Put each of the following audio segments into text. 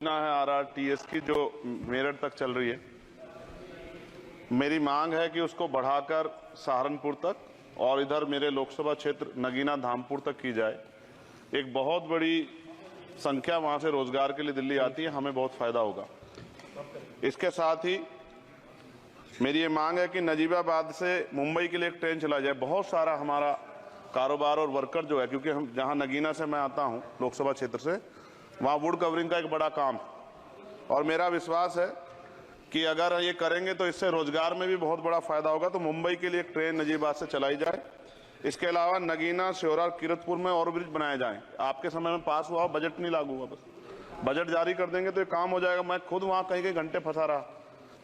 है RRTS की जो मेरठ तक चल रही है। मेरी मांग है कि उसको बढ़ाकर सहारनपुर तक और इधर मेरे लोकसभा क्षेत्र नगीना धामपुर तक की जाए। एक बहुत बड़ी संख्या वहां से रोजगार के लिए दिल्ली आती है, हमें बहुत फायदा होगा। इसके साथ ही मेरी ये मांग है कि नजीबाबाद से मुंबई के लिए एक ट्रेन चला जाए। बहुत सारा हमारा कारोबार और वर्कर जो है, क्योंकि हम जहां नगीना से मैं आता हूं लोकसभा क्षेत्र से, वहां वुड कवरिंग का एक बड़ा काम और मेरा विश्वास है कि अगर ये करेंगे तो इससे रोजगार में भी बहुत बड़ा फायदा होगा। तो मुंबई के लिए एक ट्रेन नजीबाबाद से चलाई जाए। इसके अलावा नगीना, श्योरा, किरतपुर में और ब्रिज बनाए जाएं। आपके समय में पास हुआ, बजट नहीं लागू हुआ, बस बजट जारी कर देंगे तो ये काम हो जाएगा। मैं खुद वहां कई घंटे फंसा रहा,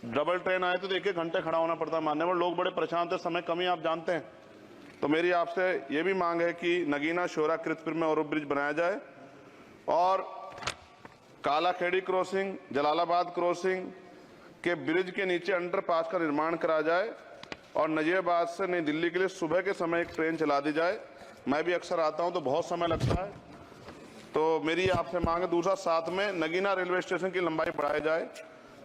डबल ट्रेन आए तो एक घंटे खड़ा होना पड़ता। मानने वाले लोग बड़े परेशान थे, समय कमी आप जानते हैं। तो मेरी आपसे ये भी मांग है कि नगीना, श्योरा, किरतपुर में और ब्रिज बनाया जाए और कालाखेड़ी क्रॉसिंग, जलालाबाद क्रॉसिंग के ब्रिज के नीचे अंडरपास का निर्माण करा जाए और नजीबाबाद से नई दिल्ली के लिए सुबह के समय एक ट्रेन चला दी जाए। मैं भी अक्सर आता हूं तो बहुत समय लगता है, तो मेरी आपसे मांग है। दूसरा, साथ में नगीना रेलवे स्टेशन की लंबाई बढ़ाई जाए।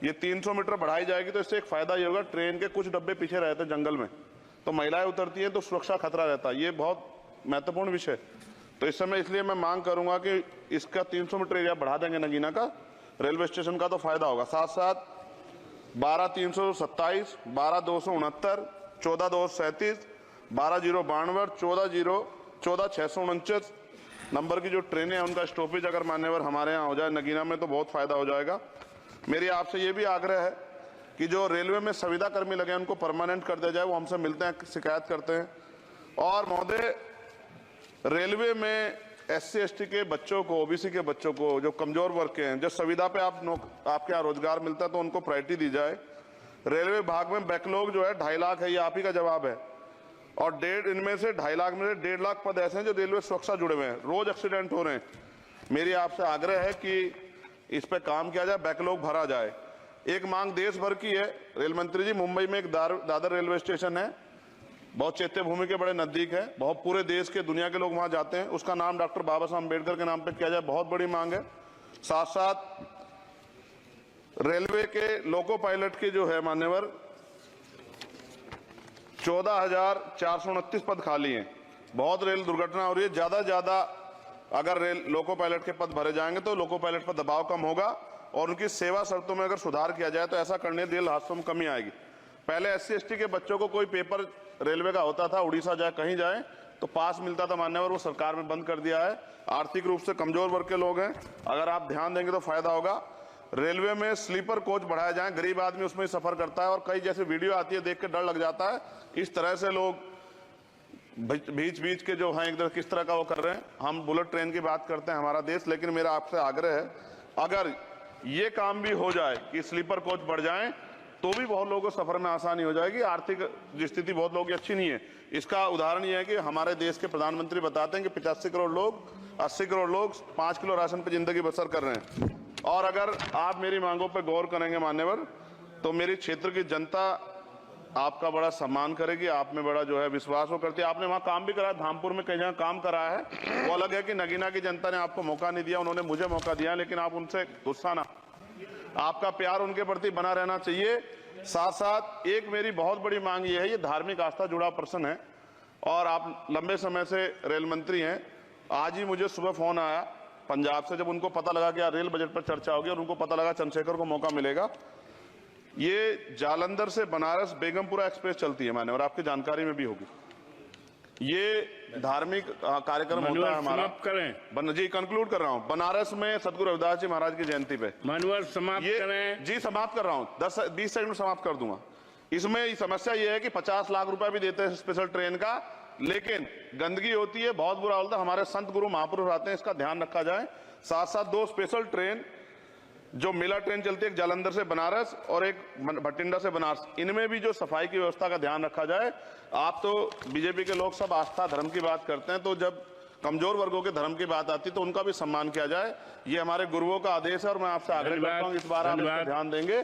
ये 300 मीटर बढ़ाई जाएगी तो इससे एक फायदा ये होगा, ट्रेन के कुछ डब्बे पीछे रहते हैं जंगल में, तो महिलाएं उतरती हैं तो सुरक्षा खतरा रहता है। ये बहुत महत्वपूर्ण विषय। तो इस समय इसलिए मैं मांग करूंगा कि इसका 300 मीटर एरिया बढ़ा देंगे नगीना का रेलवे स्टेशन का, तो फायदा होगा। साथ साथ 12,327, 12,269, 14,237, 12,092, 14,649 नंबर की जो ट्रेनें हैं उनका स्टॉपेज अगर मान्यवर हमारे यहाँ हो जाए नगीना में तो बहुत फायदा हो जाएगा। मेरी आपसे ये भी आग्रह है कि जो रेलवे में संविदा कर्मी लगे हैं उनको परमानेंट कर दिया जाए। वो हमसे मिलते हैं, शिकायत करते हैं। और महोदय, रेलवे में SC ST के बच्चों को, OBC के बच्चों को, जो कमजोर वर्ग के हैं, जो संविदा पे आपके यहाँ रोजगार मिलता है तो उनको प्रायोरिटी दी जाए। रेलवे विभाग में बैकलॉग जो है 2.5 लाख है, ये आप ही का जवाब है। और इनमें से 2.5 लाख में से 1.5 लाख पद ऐसे हैं जो रेलवे सुरक्षा जुड़े हुए हैं, रोज एक्सीडेंट हो रहे हैं। मेरी आपसे आग्रह है कि इस पे काम किया जाए, बैकलॉग भरा जाए। एक मांग देश भर की है रेल मंत्री जी, मुंबई में एक दादर रेलवे स्टेशन है, बहुत चैत्य भूमि के बड़े नजदीक है, बहुत पूरे देश के, दुनिया के लोग वहां जाते हैं। उसका नाम डॉक्टर बाबा साहब अम्बेडकर के नाम पे किया जाए, बहुत बड़ी मांग है। साथ साथ रेलवे के लोको पायलट के जो है मान्यवर 14,429 पद खाली हैं। बहुत रेल दुर्घटना हो रही है, ज्यादा अगर रेल लोको पायलट के पद भरे जाएंगे तो लोको पायलट पर दबाव कम होगा और उनकी सेवा शर्तों में अगर सुधार किया जाए तो ऐसा करने रेल हादसों में कमी आएगी। पहले SC ST के बच्चों को कोई पेपर रेलवे का होता था, उड़ीसा जाए कहीं जाए तो पास मिलता था मान्यवर, वो सरकार ने बंद कर दिया है। आर्थिक रूप से कमजोर वर्ग के लोग हैं, अगर आप ध्यान देंगे तो फायदा होगा। रेलवे में स्लीपर कोच बढ़ाया जाए, गरीब आदमी उसमें सफर करता है और कई जैसे वीडियो आती है देख के डर लग जाता है। इस तरह से लोग बीच के जो हैं एकदम किस तरह का वो कर रहे हैं। हम बुलेट ट्रेन की बात करते हैं हमारा देश, लेकिन मेरा आपसे आग्रह है अगर ये काम भी हो जाए कि स्लीपर कोच बढ़ जाए तो भी बहुत लोगों को सफर में आसानी हो जाएगी। आर्थिक स्थिति बहुत लोगों की अच्छी नहीं है। इसका उदाहरण यह है कि हमारे देश के प्रधानमंत्री बताते हैं कि 85 करोड़ लोग, 80 करोड़ लोग 5 किलो राशन पर जिंदगी बसर कर रहे हैं। और अगर आप मेरी मांगों पर गौर करेंगे मान्यवर, तो मेरी क्षेत्र की जनता आपका बड़ा सम्मान करेगी, आप में बड़ा जो है विश्वास वो करती है। आपने वहां काम भी करा, धामपुर में कई जगह काम करा है, वो अलग है कि नगीना की जनता ने आपको मौका नहीं दिया, उन्होंने मुझे मौका दिया, लेकिन आप उनसे गुस्सा ना, आपका प्यार उनके प्रति बना रहना चाहिए। साथ साथ एक मेरी बहुत बड़ी मांग ये है, ये धार्मिक आस्था जुड़ा प्रश्न है और आप लंबे समय से रेल मंत्री हैं। आज ही मुझे सुबह फोन आया पंजाब से, जब उनको पता लगा कि यार रेल बजट पर चर्चा होगी और उनको पता लगा चंद्रशेखर को मौका मिलेगा। ये जालंधर से बनारस बेगमपुरा एक्सप्रेस चलती है मान्यवर, आपकी जानकारी में भी होगी। ये धार्मिक कार्यक्रम होता है हमारा। करें जी, कंक्लूड कर रहा हूँ। बनारस में सदगुरु रविदास जी महाराज की जयंती पे मानवर समाप्त करें जी, समाप्त कर रहा हूँ, 10-20 सेकंड में समाप्त कर दूंगा। इसमें समस्या ये है कि 50 लाख रुपए भी देते हैं स्पेशल ट्रेन का, लेकिन गंदगी होती है, बहुत बुरा होता है। हमारे संत गुरु महापुरुष आते हैं, इसका ध्यान रखा जाए। साथ साथ 2 स्पेशल ट्रेन जो मेला ट्रेन चलती है, एक जालंधर से बनारस और एक भटिंडा से बनारस, इनमें भी जो सफाई की व्यवस्था का ध्यान रखा जाए। आप तो बीजेपी के लोग सब आस्था धर्म की बात करते हैं, तो जब कमजोर वर्गों के धर्म की बात आती है तो उनका भी सम्मान किया जाए। ये हमारे गुरुओं का आदेश है और मैं आपसे आग्रह करता हूँ इस बार आप ध्यान देंगे।